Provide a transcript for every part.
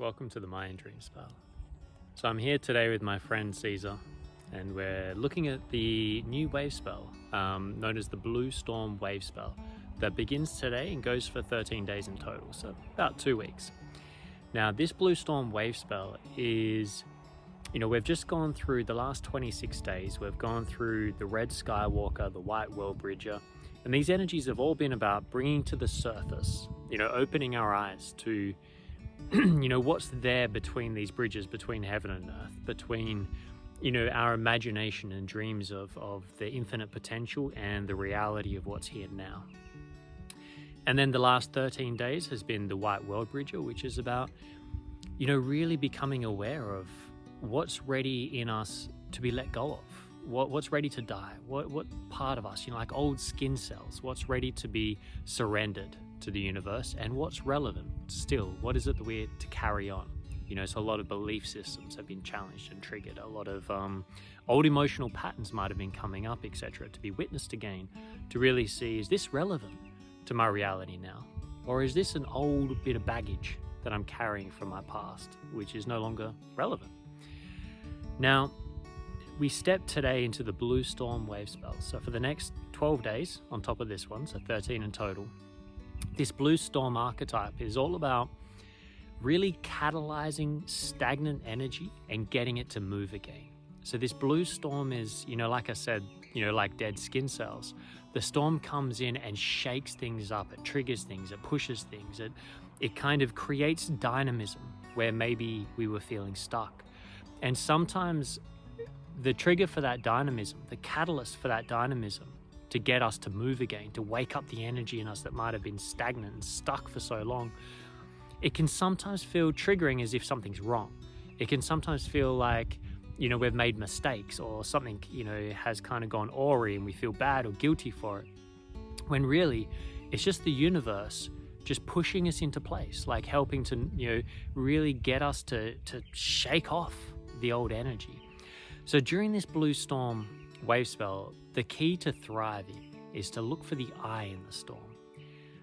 welcome to the Mayan Dream Spell. So I'm here today with my friend Caesar, and we're looking at the new Wavespell, known as the Blue Storm Wavespell, that begins today and goes for 13 days in total, so about 2 weeks. Now this Blue Storm Wavespell is, we've just gone through the last 26 days, we've gone through the Red Skywalker, the White World Bridger, and these energies have all been about bringing to the surface, opening our eyes to what's there between these bridges, between heaven and earth, between, our imagination and dreams of the infinite potential and the reality of what's here now. And then the last 13 days has been the White World Bridger, which is about, really becoming aware of what's ready in us to be let go of, what's ready to die, what part of us, like old skin cells, what's ready to be surrendered to the universe, and what's relevant still, what is it that we're to carry on. So a lot of belief systems have been challenged and triggered, a lot of old emotional patterns might have been coming up, etc., to be witnessed again, to really see, is this relevant to my reality now, or is this an old bit of baggage that I'm carrying from my past, which is no longer relevant. Now we step today into the Blue Storm Wavespell. So for the next 12 days on top of this one, so 13 in total, this Blue Storm archetype is all about really catalyzing stagnant energy and getting it to move again. So this Blue Storm is, like I said, like dead skin cells. The storm comes in and shakes things up, it triggers things, it pushes things, it kind of creates dynamism where maybe we were feeling stuck. And sometimes the trigger for that dynamism, the catalyst for that dynamism, to get us to move again, to wake up the energy in us that might have been stagnant and stuck for so long, it can sometimes feel triggering as if something's wrong. It can sometimes feel like, we've made mistakes, or something, has kind of gone awry and we feel bad or guilty for it. When really, it's just the universe just pushing us into place, like helping to, really get us to shake off the old energy. So during this Blue Storm Wavespell, the key to thriving is to look for the eye in the storm.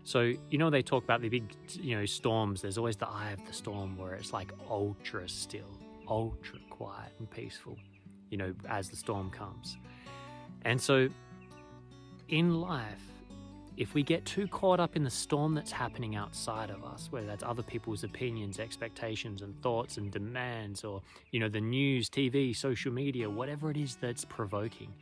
So, they talk about the big, storms. There's always the eye of the storm where it's like ultra still, ultra quiet and peaceful, as the storm comes. And so in life, if we get too caught up in the storm that's happening outside of us, whether that's other people's opinions, expectations and thoughts and demands, or, the news, TV, social media, whatever it is that's provoking,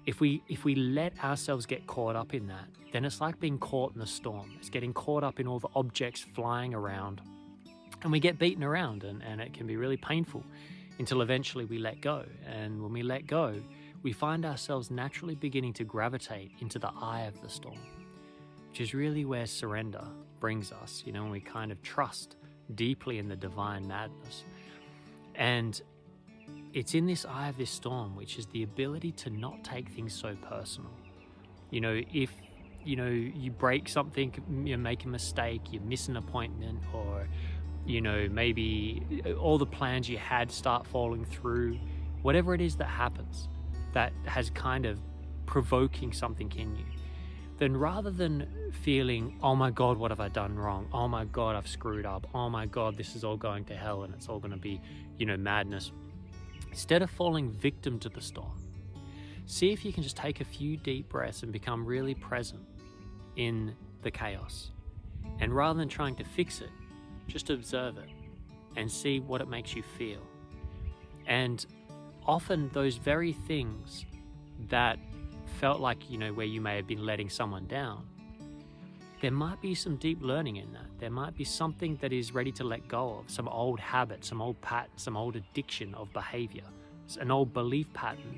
if we let ourselves get caught up in that, then it's like being caught in the storm. It's getting caught up in all the objects flying around, and we get beaten around, and it can be really painful until eventually we let go. And when we let go, we find ourselves naturally beginning to gravitate into the eye of the storm, which is really where surrender brings us, and we kind of trust deeply in the divine madness. And it's in this eye of this storm, which is the ability to not take things so personal. If, you break something, make a mistake, you miss an appointment, or, maybe all the plans you had start falling through, whatever it is that happens that has kind of provoking something in you, then rather than feeling, oh my God, what have I done wrong? Oh my God, I've screwed up. Oh my God, this is all going to hell and it's all going to be, madness. Instead of falling victim to the storm, see if you can just take a few deep breaths and become really present in the chaos. And rather than trying to fix it, just observe it and see what it makes you feel. And often those very things that felt like, where you may have been letting someone down, there might be some deep learning in that. There might be something that is ready to let go of, some old habit, some old pattern, some old addiction of behavior, an old belief pattern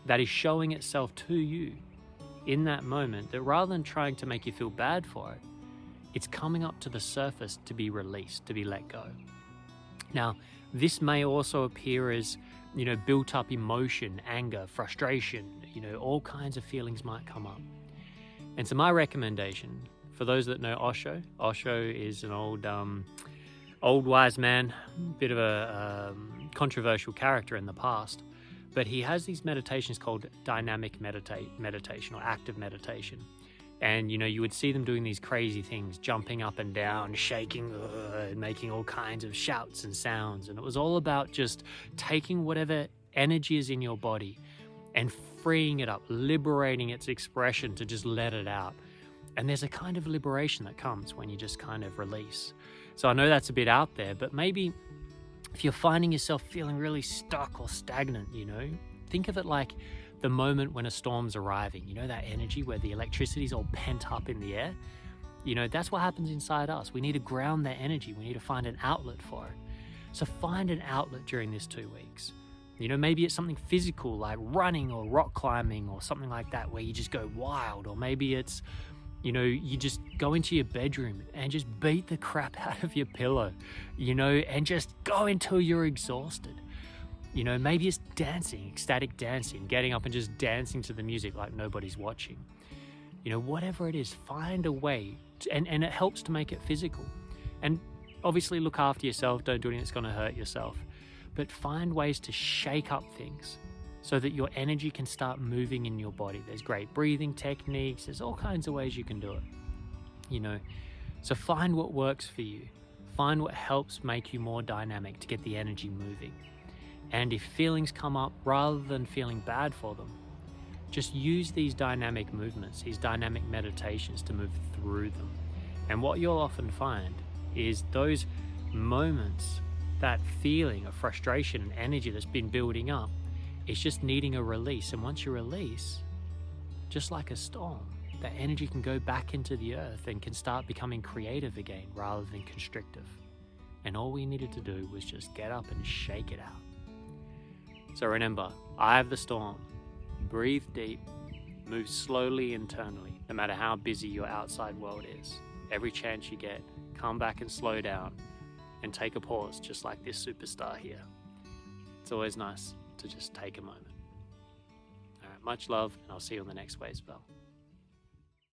that is showing itself to you in that moment, that rather than trying to make you feel bad for it, it's coming up to the surface to be released, to be let go. Now, this may also appear as, built up emotion, anger, frustration, all kinds of feelings might come up. And so my recommendation, for those that know Osho is an old wise man, bit of a controversial character in the past, but he has these meditations called dynamic meditation or active meditation. And, you would see them doing these crazy things, jumping up and down, shaking, and making all kinds of shouts and sounds. And it was all about just taking whatever energy is in your body and freeing it up, liberating its expression to just let it out. And there's a kind of liberation that comes when you just kind of release. So I know that's a bit out there, but maybe if you're finding yourself feeling really stuck or stagnant, think of it like the moment when a storm's arriving, that energy where the electricity's all pent up in the air. That's what happens inside us. We need to ground that energy. We need to find an outlet for it. So find an outlet during this 2 weeks. Maybe it's something physical like running or rock climbing or something like that where you just go wild. Or maybe it's, you just go into your bedroom and just beat the crap out of your pillow, and just go until you're exhausted. Maybe it's dancing, ecstatic dancing, getting up and just dancing to the music like nobody's watching. Whatever it is, find a way and it helps to make it physical. And obviously look after yourself, don't do anything that's going to hurt yourself. But find ways to shake up things so that your energy can start moving in your body. There's great breathing techniques, there's all kinds of ways you can do it. So find what works for you. Find what helps make you more dynamic to get the energy moving. And if feelings come up, rather than feeling bad for them, just use these dynamic movements, these dynamic meditations to move through them. And what you'll often find is those moments, that feeling of frustration and energy that's been building up, it's just needing a release. And once you release, just like a storm, that energy can go back into the earth and can start becoming creative again rather than constrictive. And all we needed to do was just get up and shake it out. So remember, eye of the storm, breathe deep, move slowly internally, no matter how busy your outside world is. Every chance you get, come back and slow down and take a pause, just like this superstar here. It's always nice to just take a moment. All right, much love, and I'll see you on the next Wavespell.